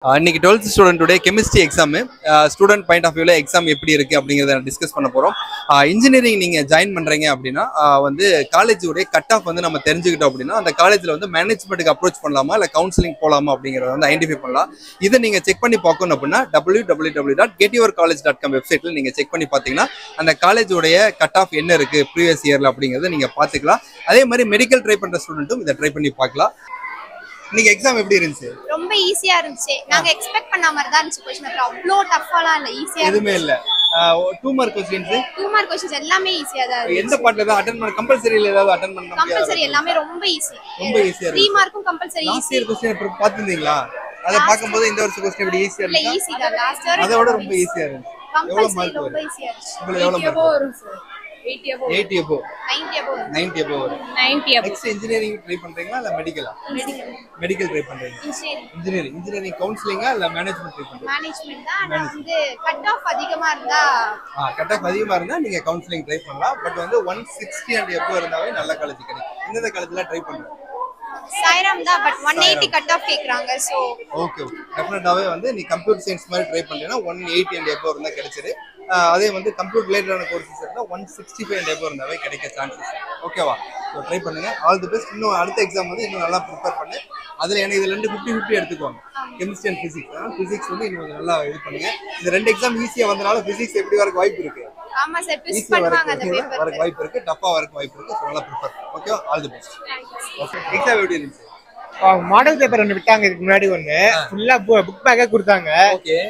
இன்னைக்கு 12th student today chemistry exam student point of வியூல exam எப்படி இருக்கு அப்படிங்கறத டிஸ்கஸ் பண்ண போறோம். இன்ஜினியரிங் நீங்க ஜாயின் பண்றீங்க அப்படின்னா வந்து காலேஜோட கட் ஆஃப் வந்து நம்ம தெரிஞ்சுக்கிட்டோம் அப்படின்னா அந்த காலேஜ்ல வந்து மேனேஜ்மெண்ட்டுக்கு அப்ரோச் பண்ணலாமா இல்ல கவுன்சிலிங் போலாமா அப்படிங்கறத வந்து ஐடென்டிஃபை பண்ணலாம். இதை நீங்க செக் பண்ணி பார்க்கணும் அப்படின்னா www.getyourcollege.com வெப்சைட்ல நீங்க செக் பண்ணி பார்த்தீங்கன்னா அந்த காலேஜோடைய கட் ஆஃப் என்ன இருக்கு ப்ரீவியஸ் இயர்ல அப்படிங்கறத நீங்க பாத்துக்கலாம். அதே மாதிரி மெடிக்கல் ட்ரை பண்ற ஸ்டூடெண்ட்டும் இதை ட்ரை பண்ணி பார்க்கலாம். நீங்க எக்ஸாம் எப்படி இருந்துச்சு? ரொம்ப ஈஸியா இருந்துச்சு. நாங்க எக்ஸ்பெக்ட் பண்ண மாதிரி தான் இருந்துச்சு. क्वेश्चन பேப்பர் அவ்ளோ டஃப்பாலாம் இல்ல, ஈஸியா எதுமே இல்ல. 2 மார்க் क्वेश्चंस 2 மார்க் क्वेश्चंस எல்லாமே ஈஸியா தான் இருந்துச்சு. எந்த பார்ட்ல தான் அட்டெண்ட் பண்ண கம்பல்சரில ஏதாவது அட்டெண்ட் பண்ணனும்? கம்பல்சரி எல்லாமே ரொம்ப ஈஸி. ரொம்ப ஈஸியா இருக்கு. 3 மார்க்கும் compulsory easy. Last year question paper பாத்துட்டீங்களா? அத பாக்கும்போது இந்த வருஷம் क्वेश्चन எப்படி ஈஸியா இல்ல ஈஸி தான். லாஸ்ட் இயர் அத விட ரொம்ப ஈஸியா இருந்துச்சு. எவ்வளவு மார்க் ரொம்ப ஈஸியா இருந்துச்சு. உங்களுக்கு எவ்வளவு மார்க் வரும் sir? 80 above 90 above 90 above. Next engineering try பண்றீங்களா இல்ல மெடிக்கலா? மெடிக்கல் ட்ரை பண்றீங்க. இன்ஜினியரிங் கவுன்சிலிங்கா இல்ல மேனேஜ்மென்ட் ட்ரை பண்றீங்க? மேனேஜ்மென்ட் தான். ஆனா வந்து கட் ஆஃப் அதிகமா இருந்தா நீங்க கவுன்சிலிங் ட்ரை பண்ணலாம். பட் வந்து 160 and above இருந்தாவே நல்ல காலேஜ் கிடைக்கும். எந்த காலேஜ்ல ட்ரை பண்றீங்க? சாய்ராம் தான். பட் 180 கட் ஆஃப் கேக்குறாங்க. சோ ஓகே டெஃபினட்டாவே வந்து நீ கம்ப்யூட்டர் சயின்ஸ் மாதிரி ட்ரை பண்ணீனா 180 and above இருந்தா கிடைச்சிரு. அதே வந்து கம்ப்யூட்டர் ரிலேட்டடான கோர்சஸ் இருந்தா 165 and above இருந்தாவே கிடைக்க சான்சஸ். ஓகேவா? சோ ட்ரை பண்ணுங்க. All the best. இன்னும் அடுத்த எக்ஸாம் வந்து இன்னும் நல்லா ப்ரிப்பேர் பண்ணு. அதுல எனக்கு இதுல 50-50 எடுத்துக்கோங்க. Chemistry and physics. பிசிக்ஸ் வந்து இன்னும் நல்லா இது பண்ணுங்க. இந்த ரெண்டு எக்ஸாம் ஈஸியா வந்தனால பிசிக்ஸ் எப்படி வரக்கு வாய்ப்பு இருக்கு? ஆமா சார், ட்விஸ்ட் பண்ணுவாங்க அந்த பேப்பர். வரக்கு வாய்ப்பு இருக்கு. டஃபா வரக்கு வாய்ப்பு இருக்கு. சோ நல்லா ப்ரிப்பேர் பண்ணு. ஓகேவா? All the best. Okay. Exam எப்படி இருந்துச்சு? மாடல் பேப்பர் ஒன்று விட்டாங்க. இதுக்கு முன்னாடி ஒண்ணு ஃபுல்லா புக் பேக்கே கொடுத்தாங்க.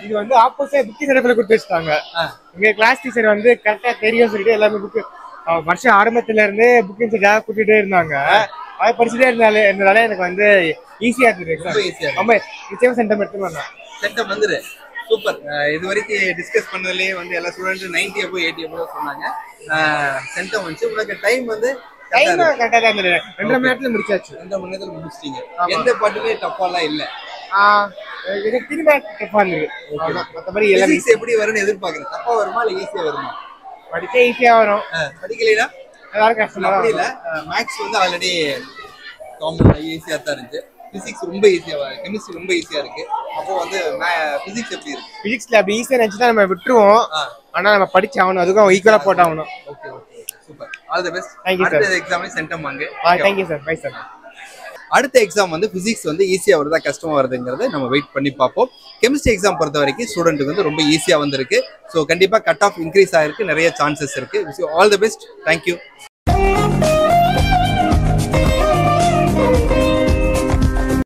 இது வந்து ஆப்போசிட் புக்கிங் செட்டப்ல கொடுத்து வச்சுட்டாங்க. எங்க கிளாஸ் டீச்சர் வந்து கரெக்டா தெரியும் சொல்லிட்டு எல்லாமே புக் வருஷம் ஆரம்பத்துல இருந்தே புக்கிங் செட்டாக கூட்டிட்டே இருந்தாங்க. அதை படிச்சுட்டே இருந்ததால எனக்கு வந்து ஈஸியா இருந்தது. ரொம்ப நிச்சயம் சென்டம் எடுத்து வந்தேன். சென்டம் வந்துரு. சூப்பர். இது வரைக்கும் டிஸ்கஸ் பண்ணதுலயே வந்து எல்லா ஸ்டூடெண்ட்டும் 90 above 80 above சொன்னாங்க. சென்டம் வந்து உங்களுக்கு டைம் வந்து கரெக்டா தான் இருந்தது. 2.5 மணி நேரத்துல முடிச்சாச்சு. 2 மணி நேரத்துல முடிச்சிட்டீங்க. எந்த பாட்டுமே டஃப்பாலாம் இல்ல. எனக்கு திரும்ப டஃப்பா இருந்தது. மத்தபடி எல்லாமே எப்படி வரும்னு எதிர்பார்க்கறேன். டஃப்பா வருமா இல்ல ஈஸியா வருமா? படிச்சா ஈஸியா வரும். படிக்கலைனா எல்லாரும் கஷ்டமா அப்படி இல்ல. மேத்ஸ் வந்து ஆல்ரெடி காமன் ஈஸியா தான் இருந்துச்சு. பிசிக்ஸ் ரொம்ப ஈஸியா இருக்கு. கெமிஸ்ட்ரி ரொம்ப ஈஸியா இருக்கு. அப்போ வந்து பிசிக்ஸ் எப்படி இருக்கு? பிசிக்ஸ்ல அப்படி ஈஸியா நினைச்சா நம்ம விட்டுருவோம். ஆனா நம்ம படிச்சு ஆகணும். அதுக்கும் ஈக்குவலா போட்டாகணும். Okay super. All the best. Thank you sir. அடுத்த எக்ஸாம்ல சென்டம் வாங்க. Thank you sir. Bye sir. அடுத்த எக்ஸாம் வந்து பிசிக்ஸ் வந்து ஈஸியா வருதா கஷ்டமா வருதுங்கிறத நம்ம வெயிட் பண்ணி பார்ப்போம். கெமிஸ்ட்ரி எக்ஸாம் பொறுத்த வரைக்கும் ஸ்டூடெண்ட்டுக்கு வந்து ரொம்ப ஈஸியா வந்திருக்கு. ஸோ கண்டிப்பா கட் ஆஃப் இன்க்ரீஸ் ஆயிருக்கு. நிறைய சான்சஸ் இருக்கு. All the best. தேங்க்யூ.